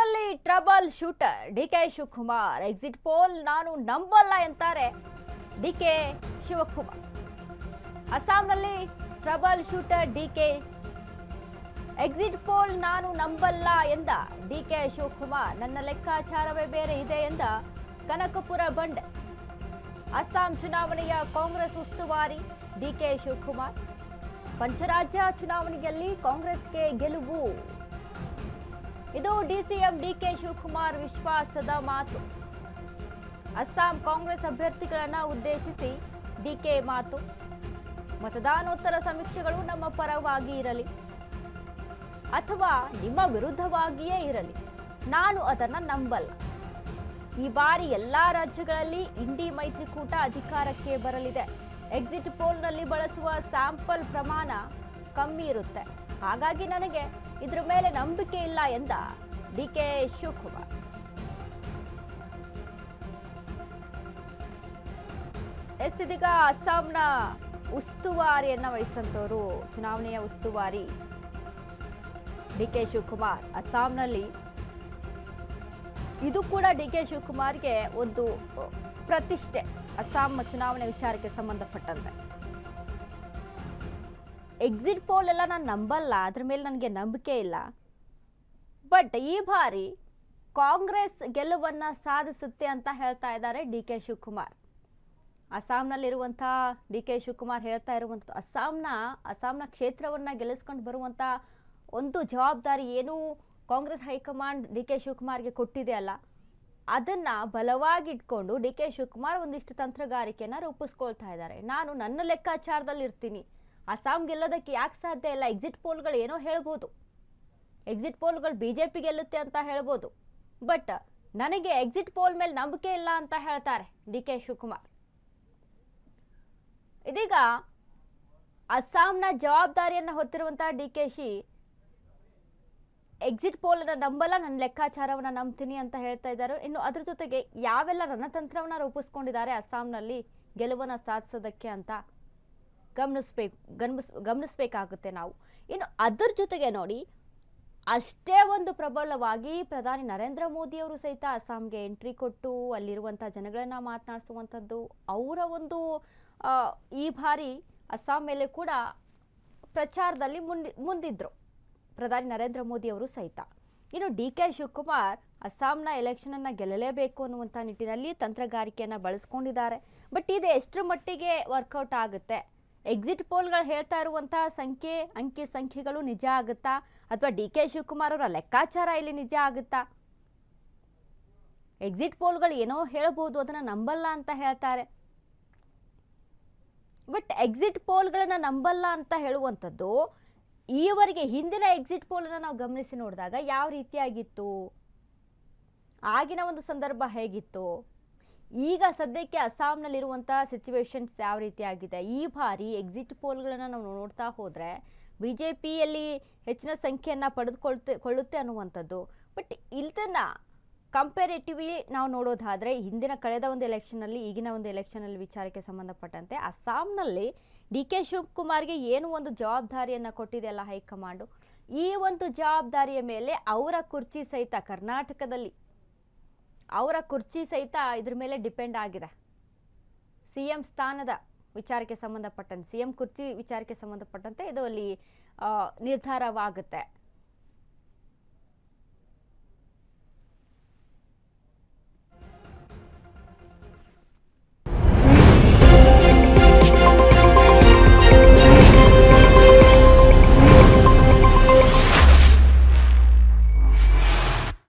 ಅಸ್ಸಾಂನಲ್ಲಿ trouble shooter DK Shivakumar exit poll ನಾನು ನಂಬಲ್ಲ ಎಂತಾರೆ ಡಿಕೆ ಶಿವಕುಮಾರ್. ಅಸ್ಸಾಂನಲ್ಲಿ trouble shooter DK exit poll ನಾನು ನಂಬಲ್ಲ ಎಂದ ಡಿಕೆ ಶಿವಕುಮಾರ್. ನನ್ನ ಲೆಕ್ಕಾಚಾರವೇ ಬೇರೆ ಇದೆ ಎಂದ ಕನಕಪುರ ಬಂಡೆ. ಅಸ್ಸಾಂ ಚುನಾವಣೆಯ ಕಾಂಗ್ರೆಸ್ ಉಸ್ತುವಾರಿ ಡಿಕೆ ಶಿವಕುಮಾರ್. ಪಂಚರಾಜ್ಯ ಚುನಾವಣೆಯಲ್ಲಿ ಕಾಂಗ್ರೆಸ್ಗೆ ಗೆಲುವು. ಇದು ಡಿಸಿಎಂ ಡಿಕೆ ಶಿವಕುಮಾರ್ ವಿಶ್ವಾಸದ ಮಾತು. ಅಸ್ಸಾಂ ಕಾಂಗ್ರೆಸ್ ಅಭ್ಯರ್ಥಿಗಳನ್ನ ಉದ್ದೇಶಿಸಿ ಡಿಕೆ ಮಾತು. ಮತದಾನೋತ್ತರ ಸಮೀಕ್ಷೆಗಳು ನಮ್ಮ ಪರವಾಗಿ ಇರಲಿ ಅಥವಾ ನಿಮ್ಮ ವಿರುದ್ಧವಾಗಿಯೇ ಇರಲಿ, ನಾನು ಅದನ್ನ ನಂಬಲ್ಲ. ಈ ಬಾರಿ ಎಲ್ಲಾ ರಾಜ್ಯಗಳಲ್ಲಿ ಇಂಡಿ ಮೈತ್ರಿಕೂಟ ಅಧಿಕಾರಕ್ಕೆ ಬರಲಿದೆ. ಎಕ್ಸಿಟ್ ಪೋಲ್ನಲ್ಲಿ ಬಳಸುವ ಸ್ಯಾಂಪಲ್ ಪ್ರಮಾಣ ಕಮ್ಮಿ ಇರುತ್ತೆ, ಹಾಗಾಗಿ ನನಗೆ ಇದರ ಮೇಲೆ ನಂಬಿಕೆ ಇಲ್ಲ ಎಂದ ಡಿಕೆ ಶಿವಕುಮಾರ್. ಇದೀಗ ಅಸ್ಸಾಂನ ಉಸ್ತುವಾರಿಯನ್ನ ವಹಿಸಿದಂತವರು ಚುನಾವಣೆಯ ಉಸ್ತುವಾರಿ ಡಿಕೆ ಶಿವಕುಮಾರ್. ಅಸ್ಸಾಂನಲ್ಲಿ ಇದು ಕೂಡ ಡಿಕೆ ಶಿವಕುಮಾರ್ಗೆ ಒಂದು ಪ್ರತಿಷ್ಠೆ. ಅಸ್ಸಾಂ ಚುನಾವಣೆ ವಿಚಾರಕ್ಕೆ ಸಂಬಂಧಪಟ್ಟಂತೆ ಎಕ್ಸಿಟ್ ಪೋಲ್ ಎಲ್ಲ ನಾನು ನಂಬಲ್ಲ, ಅದ್ರ ಮೇಲೆ ನನಗೆ ನಂಬಿಕೆ ಇಲ್ಲ. ಬಟ್ ಈ ಬಾರಿ ಕಾಂಗ್ರೆಸ್ ಗೆಲುವನ್ನ ಸಾಧಿಸುತ್ತೆ ಅಂತ ಹೇಳ್ತಾ ಇದ್ದಾರೆ ಡಿಕೆ ಶಿವಕುಮಾರ್. ಅಸ್ಸಾಂನಲ್ಲಿರುವಂಥ ಡಿಕೆ ಶಿವಕುಮಾರ್ ಹೇಳ್ತಾ ಇರುವಂಥದ್ದು ಅಸ್ಸಾಂನ ಕ್ಷೇತ್ರವನ್ನ ಗೆಲ್ಲಿಸ್ಕೊಂಡು ಬರುವಂಥ ಒಂದು ಜವಾಬ್ದಾರಿ ಏನು ಕಾಂಗ್ರೆಸ್ ಹೈಕಮಾಂಡ್ ಡಿಕೆ ಶಿವಕುಮಾರ್ಗೆ ಕೊಟ್ಟಿದೆ ಅಲ್ಲ, ಅದನ್ನ ಬಲವಾಗಿ ಇಟ್ಕೊಂಡು ಡಿಕೆ ಶಿವಕುಮಾರ್ ಒಂದಿಷ್ಟು ತಂತ್ರಗಾರಿಕೆಯನ್ನ ರೂಪಿಸ್ಕೊಳ್ತಾ ಇದ್ದಾರೆ. ನಾನು ನನ್ನ ಲೆಕ್ಕಾಚಾರದಲ್ಲಿ ಇರ್ತೀನಿ, ಅಸ್ಸಾಂ ಗೆಲ್ಲೋದಕ್ಕೆ ಯಾಕೆ ಸಾಧ್ಯ ಇಲ್ಲ. ಎಕ್ಸಿಟ್ ಪೋಲ್ಗಳು ಏನೋ ಹೇಳ್ಬೋದು, ಎಕ್ಸಿಟ್ ಪೋಲ್ಗಳು ಬಿಜೆಪಿ ಗೆಲ್ಲುತ್ತೆ ಅಂತ ಹೇಳ್ಬೋದು, ಬಟ್ ನನಗೆ ಎಕ್ಸಿಟ್ ಪೋಲ್ ಮೇಲೆ ನಂಬಿಕೆ ಇಲ್ಲ ಅಂತ ಹೇಳ್ತಾರೆ ಡಿಕೆ ಶಿವಕುಮಾರ್. ಇದೀಗ ಅಸ್ಸಾಂನ ಜವಾಬ್ದಾರಿಯನ್ನ ಹೊತ್ತಿರುವಂತಹ ಡಿಕೆಶಿ ಎಕ್ಸಿಟ್ ಪೋಲ್ ಅನ್ನ ನಂಬಲ್ಲ, ನನ್ನ ಲೆಕ್ಕಾಚಾರವನ್ನ ನಂಬ್ತೀನಿ ಅಂತ ಹೇಳ್ತಾ ಇದ್ದಾರೆ. ಇನ್ನು ಅದ್ರ ಜೊತೆಗೆ ಯಾವೆಲ್ಲ ರಣತಂತ್ರವನ್ನ ರೂಪಿಸ್ಕೊಂಡಿದ್ದಾರೆ ಅಸ್ಸಾಂನಲ್ಲಿ ಗೆಲುವನ್ನ ಸಾಧಿಸೋದಕ್ಕೆ ಅಂತ ಗಮನಿಸಬೇಕಾಗುತ್ತೆ ನಾವು. ಇನ್ನು ಅದ್ರ ಜೊತೆಗೆ ನೋಡಿ, ಅಷ್ಟೇ ಒಂದು ಪ್ರಬಲವಾಗಿ ಪ್ರಧಾನಿ ನರೇಂದ್ರ ಮೋದಿ ಅವರು ಸಹಿತ ಅಸ್ಸಾಂಗೆ ಎಂಟ್ರಿ ಕೊಟ್ಟು ಅಲ್ಲಿರುವಂಥ ಜನಗಳನ್ನ ಮಾತನಾಡಿಸುವಂಥದ್ದು, ಅವರ ಒಂದು ಈ ಬಾರಿ ಅಸ್ಸಾಂ ಮೇಲೆ ಕೂಡ ಪ್ರಚಾರದಲ್ಲಿ ಮುಂದಿದ್ರು ಪ್ರಧಾನಿ ನರೇಂದ್ರ ಮೋದಿ ಅವರು ಸಹಿತ. ಇನ್ನು ಡಿಕೆ ಶಿವಕುಮಾರ್ ಅಸ್ಸಾಂನ ಎಲೆಕ್ಷನ್ ಅನ್ನ ಗೆಲ್ಲಲೇಬೇಕು ಅನ್ನುವಂಥ ನಿಟ್ಟಿನಲ್ಲಿ ತಂತ್ರಗಾರಿಕೆಯನ್ನು ಬಳಸ್ಕೊಂಡಿದ್ದಾರೆ. ಬಟ್ ಇದು ಎಷ್ಟರ ಮಟ್ಟಿಗೆ ವರ್ಕೌಟ್ ಆಗುತ್ತೆ? ಎಕ್ಸಿಟ್ ಪೋಲ್ಗಳು ಹೇಳ್ತಾ ಇರುವಂತಹ ಅಂಕಿ ಸಂಖ್ಯೆಗಳು ನಿಜ ಆಗುತ್ತಾ, ಅಥವಾ ಡಿಕೆ ಶಿವಕುಮಾರ್ ಅವರ ಲೆಕ್ಕಾಚಾರ ಇಲ್ಲಿ ನಿಜ ಆಗುತ್ತಾ? ಎಕ್ಸಿಟ್ ಪೋಲ್ಗಳು ಏನೋ ಹೇಳ್ಬೋದು, ಅದನ್ನ ನಂಬಲ್ಲ ಅಂತ ಹೇಳ್ತಾರೆ. ಬಟ್ ಎಕ್ಸಿಟ್ ಪೋಲ್ಗಳನ್ನ ನಂಬಲ್ಲ ಅಂತ ಹೇಳುವಂಥದ್ದು ಈವರೆಗೆ ಹಿಂದಿನ ಎಕ್ಸಿಟ್ ಪೋಲನ್ನು ನಾವು ಗಮನಿಸಿ ನೋಡಿದಾಗ ಯಾವ ರೀತಿಯಾಗಿತ್ತು, ಆಗಿನ ಒಂದು ಸಂದರ್ಭ ಹೇಗಿತ್ತು, ಈಗ ಸದ್ಯಕ್ಕೆ ಅಸ್ಸಾಂನಲ್ಲಿರುವಂಥ ಸಿಚುವೇಶನ್ಸ್ ಯಾವ ರೀತಿಯಾಗಿದೆ. ಈ ಬಾರಿ ಎಕ್ಸಿಟ್ ಪೋಲ್ಗಳನ್ನು ನಾವು ನೋಡ್ತಾ ಹೋದರೆ ಬಿಜೆಪಿಯಲ್ಲಿ ಹೆಚ್ಚಿನ ಸಂಖ್ಯೆಯನ್ನು ಪಡೆದುಕೊಳ್ಳುತ್ತೆ ಅನ್ನುವಂಥದ್ದು. ಬಟ್ ಇದನ್ನು ಕಂಪೇರೇಟಿವ್ಲಿ ನಾವು ನೋಡೋದಾದರೆ ಹಿಂದಿನ ಕಳೆದ ಒಂದು ಎಲೆಕ್ಷನಲ್ಲಿ ಈಗಿನ ಒಂದು ಎಲೆಕ್ಷನಲ್ಲಿ ವಿಚಾರಕ್ಕೆ ಸಂಬಂಧಪಟ್ಟಂತೆ ಅಸ್ಸಾಂನಲ್ಲಿ ಡಿಕೆ ಶಿವಕುಮಾರ್ಗೆ ಏನು ಒಂದು ಜವಾಬ್ದಾರಿಯನ್ನು ಕೊಟ್ಟಿದೆಯಲ್ಲ ಹೈಕಮಾಂಡು, ಈ ಒಂದು ಜವಾಬ್ದಾರಿಯ ಮೇಲೆ ಅವರ ಕುರ್ಚಿ ಸಹಿತ ಕರ್ನಾಟಕದಲ್ಲಿ ಅವರ ಕುರ್ಚಿ ಸಹಿತ ಇದ್ರ ಮೇಲೆ ಡಿಪೆಂಡ್ ಆಗಿದೆ. ಸಿಎಂ ಸ್ಥಾನದ ವಿಚಾರಕ್ಕೆ ಸಂಬಂಧಪಟ್ಟಂತೆ, ಸಿಎಂ ಕುರ್ಚಿ ವಿಚಾರಕ್ಕೆ ಸಂಬಂಧಪಟ್ಟಂತೆ ಇದು ಅಲ್ಲಿ ನಿರ್ಧಾರವಾಗುತ್ತೆ.